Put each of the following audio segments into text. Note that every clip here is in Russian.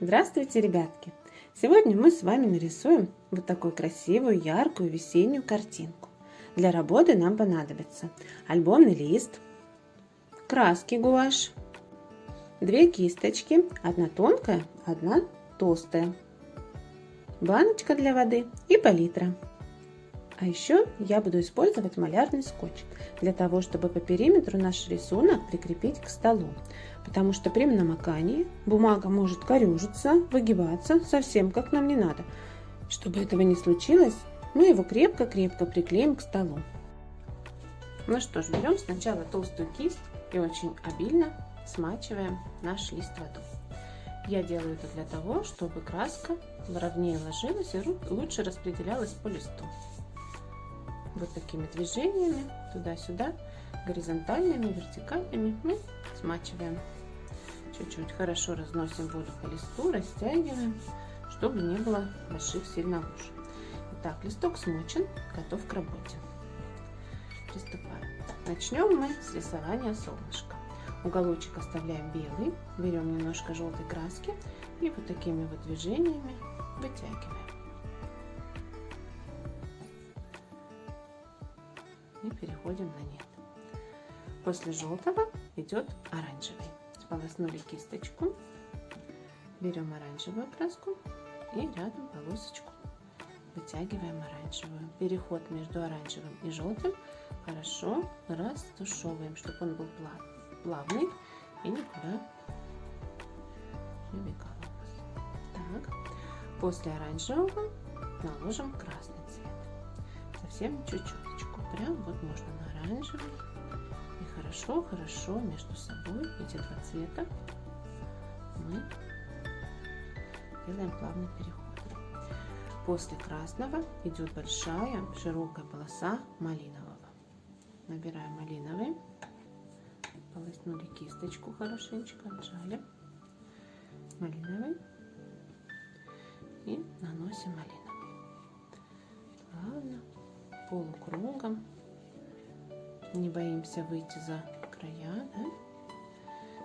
Здравствуйте, ребятки! Сегодня мы с вами нарисуем вот такую красивую, яркую весеннюю картинку. Для работы нам понадобится альбомный лист, краски гуашь, 2 кисточки, одна тонкая, одна толстая, баночка для воды и палитра. А еще я буду использовать малярный скотч для того, чтобы по периметру наш рисунок прикрепить к столу. Потому что при намокании бумага может корежиться, выгибаться совсем как нам не надо. Чтобы этого не случилось, мы его крепко-крепко приклеим к столу. Ну что ж, берем сначала толстую кисть и очень обильно смачиваем наш лист водой. Я делаю это для того, чтобы краска ровнее ложилась и лучше распределялась по листу. Вот такими движениями туда-сюда, горизонтальными, вертикальными мы смачиваем. Чуть-чуть хорошо разносим воду по листу, растягиваем, чтобы не было больших сильно луж. Итак, листок смочен, готов к работе. Приступаем. Начнем мы с рисования солнышка. Уголочек оставляем белый, берем немножко желтой краски и вот такими вот движениями вытягиваем. И переходим на нет. После желтого идет оранжевый. Сполоснули кисточку, берем оранжевую краску и рядом полосочку вытягиваем оранжевую. Переход между оранжевым и желтым хорошо растушевываем, чтобы он был плавный и никуда не убегал у нас. Так, после оранжевого наложим красный цвет. Совсем чуть-чуточку. Прям вот можно на оранжевый. И хорошо между собой эти два цвета мы делаем плавный переход. После красного идет большая широкая полоса малинового. Набираем малиновый, полоснули кисточку хорошенечко, отжали малиновый и наносим малиновый. Плавно, полукругом. Не боимся выйти за края, да?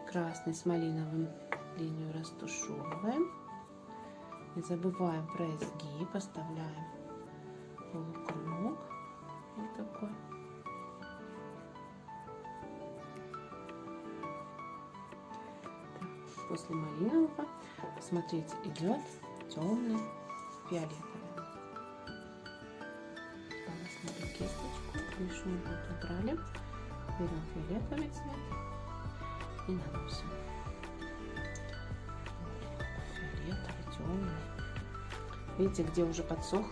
Красный с малиновым линию растушевываем. Не забываем про изгиб, оставляем полукруг. Вот такой. Так, после малинового, смотрите, идет темный фиолетовый. Полоснули кисточку, лишнюю вот убрали. Берем фиолетовый цвет и наносим. Фиолетовый, темный. Видите, где уже подсох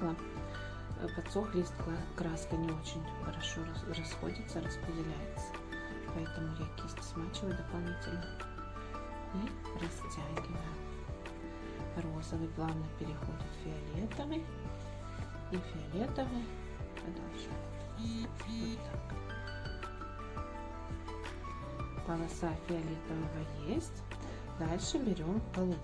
лист, краска не очень хорошо расходится, распределяется. Поэтому я кисть смачиваю дополнительно и растягиваю. Розовый плавно переходит в фиолетовый и фиолетовый продолжаем. Вот так. Полоса фиолетового есть. Дальше берем голубой.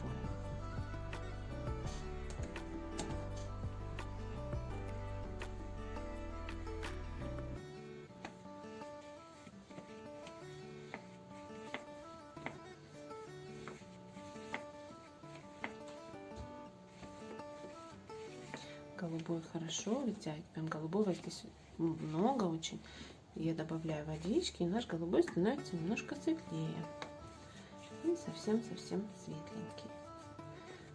Голубой хорошо вытягиваем. Голубого здесь много очень. Я добавляю водички, и наш голубой становится немножко светлее. И совсем-совсем светленький.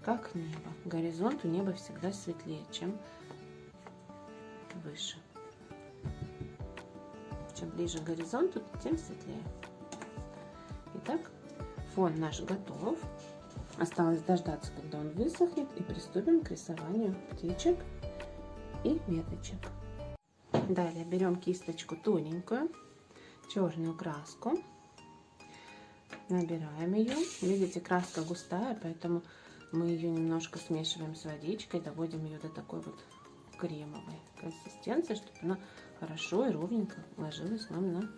Как небо. Горизонт у неба всегда светлее, чем выше. Чем ближе к горизонту, тем светлее. Итак, фон наш готов. Осталось дождаться, когда он высохнет, и приступим к рисованию птичек и веточек. Далее берем кисточку тоненькую, черную краску, набираем ее. Видите, краска густая, поэтому мы ее немножко смешиваем с водичкой, доводим ее до такой вот кремовой консистенции, чтобы она хорошо и ровненько ложилась нам на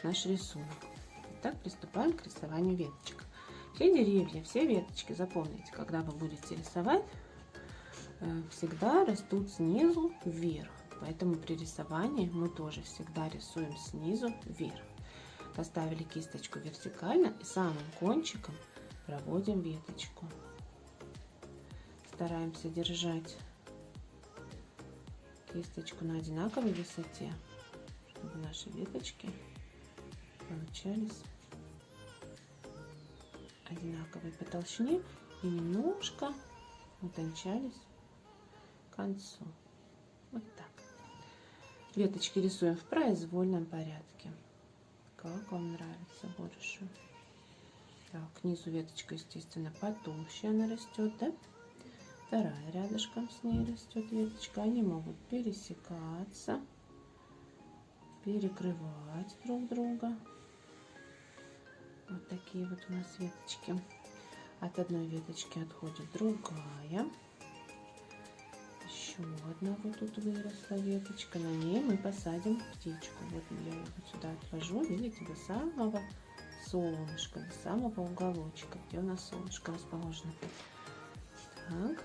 наш рисунок. Итак, приступаем к рисованию веточек. Все деревья, все веточки, запомните, когда вы будете рисовать, всегда растут снизу вверх. Поэтому при рисовании мы тоже всегда рисуем снизу вверх. Поставили кисточку вертикально и самым кончиком проводим веточку. стараемся держать кисточку на одинаковой высоте, чтобы наши веточки получались одинаковые по толщине и немножко утончались к концу. Вот так. Веточки рисуем в произвольном порядке. Как вам нравится больше? Так, к низу веточка, естественно, потолще она растет, да? Вторая рядышком с ней растет веточка. Они могут пересекаться, перекрывать друг друга. Вот такие вот у нас веточки. От одной веточки отходит другая. Еще одна вот тут выросла веточка. На ней мы посадим птичку. Вот я ее вот сюда отвожу. Видите, до самого солнышка, до самого уголочка, где у нас солнышко расположено. Так.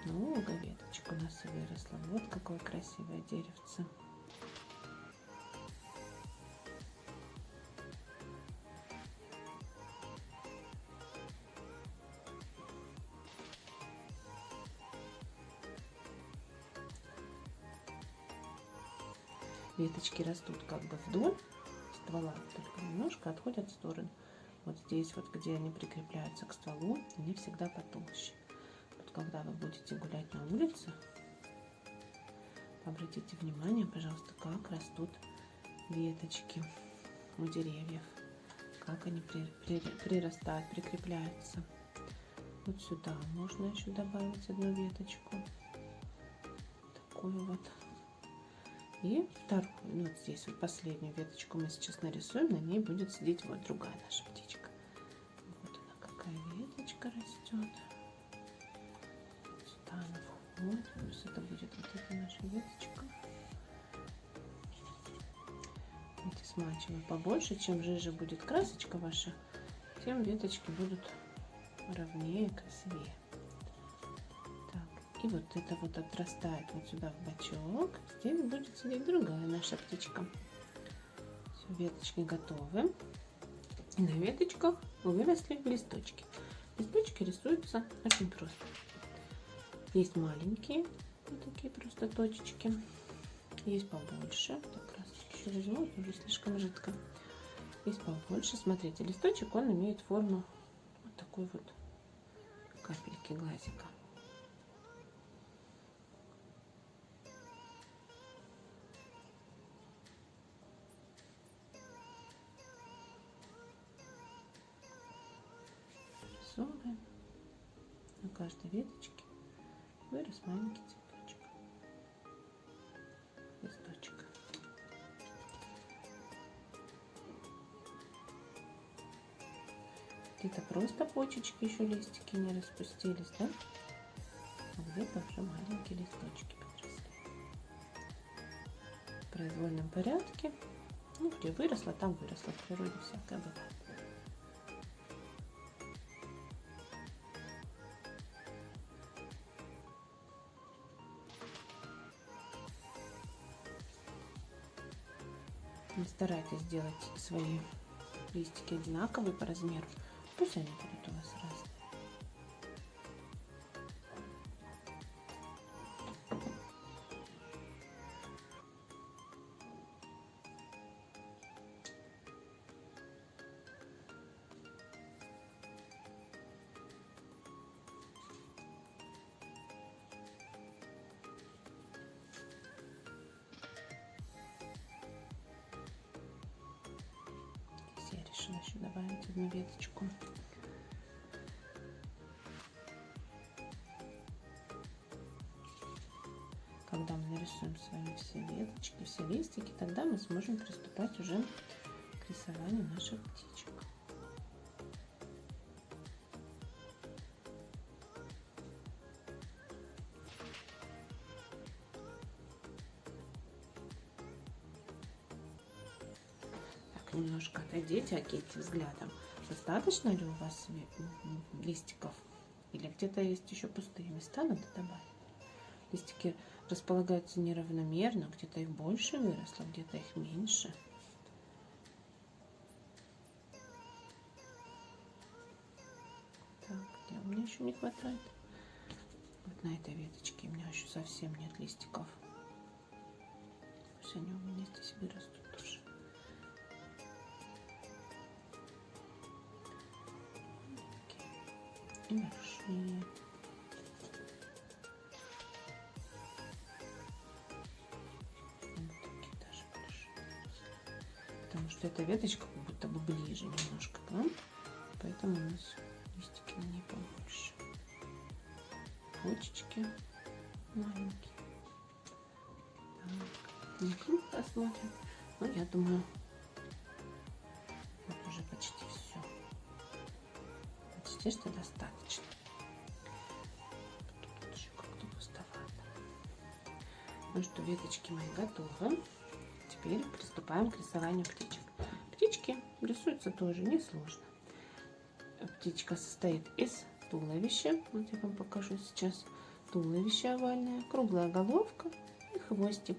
Много веточек у нас выросло. Вот какое красивое деревце. Веточки растут как бы вдоль ствола, только немножко отходят в сторону. Вот здесь вот, где они прикрепляются к стволу, они всегда потолще. Вот когда вы будете гулять на улице, обратите внимание, пожалуйста, как растут веточки у деревьев, как они прирастают, прикрепляются. Вот сюда можно еще добавить одну веточку, такую вот. И вторую, вот здесь вот последнюю веточку мы сейчас нарисуем, на ней будет сидеть вот другая наша птичка. Вот она какая веточка растет. Сюда она входит, пусть это будет вот эта наша веточка. Видите, смачиваю побольше, чем жиже будет красочка ваша, тем веточки будут ровнее, красивее. И вот это вот отрастает вот сюда в бочок. Здесь будет сидеть другая наша птичка. Все, веточки готовы. И на веточках выросли листочки. Листочки рисуются очень просто. Есть маленькие, вот такие просто точечки. Есть побольше. Так, красочки еще возьму, уже слишком жидко. Есть побольше. Смотрите, листочек, он имеет форму вот такой вот капельки глазика. На каждой веточке вырос маленький цветочек, листочек. Где-то просто почечки, еще листики не распустились, да? А где-то уже маленькие листочки подросли. В произвольном порядке. Ну, где выросло, там выросло. В природе всякое бывает. Не старайтесь сделать свои листики одинаковые по размеру, пусть они будут у вас разные. Я решила еще добавить одну веточку. Когда мы нарисуем с вами все веточки, все листики, тогда мы сможем приступать уже к рисованию наших птичек. Немножко отойдите, окиньте взглядом. Достаточно ли у вас листиков? Или где-то есть еще пустые места, надо добавить. Листики располагаются неравномерно, где-то их больше выросло, где-то их меньше. Так, где у еще не хватает. Вот на этой веточке у меня еще совсем нет листиков. Пусть они у меня здесь вырастут тоже. И большие. Потому что эта веточка как будто бы ближе немножко к нам, поэтому у нас листики на ней побольше. Почечки маленькие. Так, посмотрим. Ну, я думаю, вот уже почти все. Почти что достаточно. Тут еще как-то пустовато. Ну что, веточки мои готовы. Теперь приступаем к рисованию птичек. Птички рисуются тоже несложно. Птичка состоит из туловища. Вот я вам покажу сейчас. Туловище овальное, круглая головка и хвостик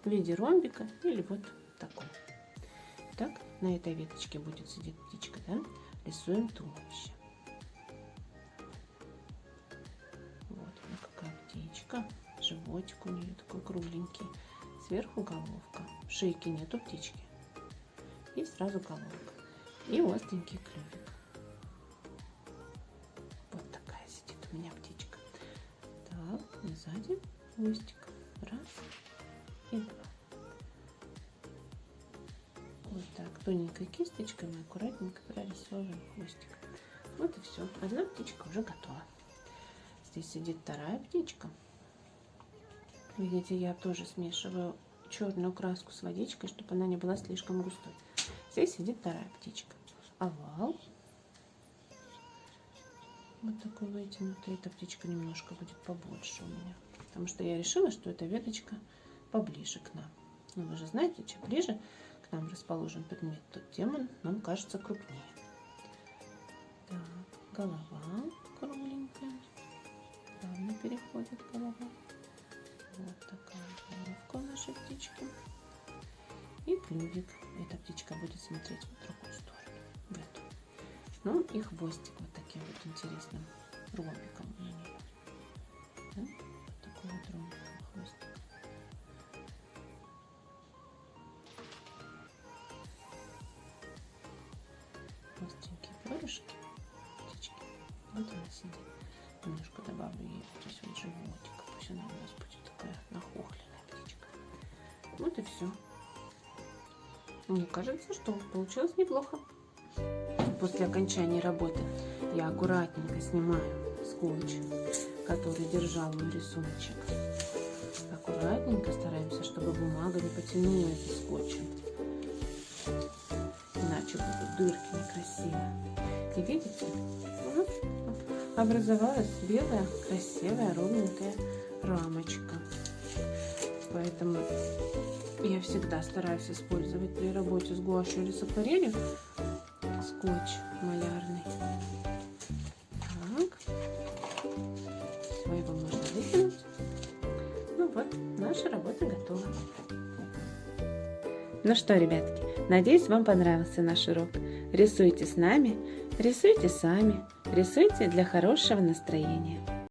в виде ромбика или вот такой. Так, на этой веточке будет сидеть птичка, да? Рисуем туловище. Вот она какая птичка. Животик у нее такой кругленький. Сверху головка. Шейки нету птички. И сразу головка. И остренький клювик. Вот такая сидит у меня птичка. Так, и сзади хвостик. Раз и два. Вот так. Тоненькой кисточкой мы аккуратненько прорисовываем хвостик. Вот и все. Одна птичка уже готова. Здесь сидит вторая птичка. Видите, я тоже смешиваю черную краску с водичкой, чтобы она не была слишком густой. Здесь сидит вторая птичка. Овал. Вот такой вытянутый. Эта птичка немножко будет побольше у меня. Потому что я решила, что эта веточка поближе к нам. Ну, вы же знаете, чем ближе к нам расположен предмет, тем он нам кажется крупнее. Так, голова кругленькая. Плавно переходит голова. Вот такая головка у нашей птички. И клювик. Эта птичка будет смотреть в другую сторону. В эту. Ну и хвостик вот таким вот интересным ромбиком у нее. Да? Вот такой вот ромбиком хвостик. Остренькие перышки птички. Вот она сидит. Немножко добавлю ей здесь вот животик. Пусть она у нас будет такая нахохленная птичка. Вот и все. Мне кажется, что получилось неплохо. После окончания работы я аккуратненько снимаю скотч, который держал мой рисуночек. Аккуратненько стараемся, чтобы бумага не потянула этот скотчем. Иначе будут дырки некрасивые. И видите, образовалась белая, красивая, ровненькая рамочка. Поэтому я всегда стараюсь использовать при работе с гуашью или с акварелью скотч малярный. Так. Все, его можно выкинуть. Ну вот, наша работа готова. Ну что, ребятки, надеюсь, вам понравился наш урок. Рисуйте с нами, рисуйте сами, рисуйте для хорошего настроения.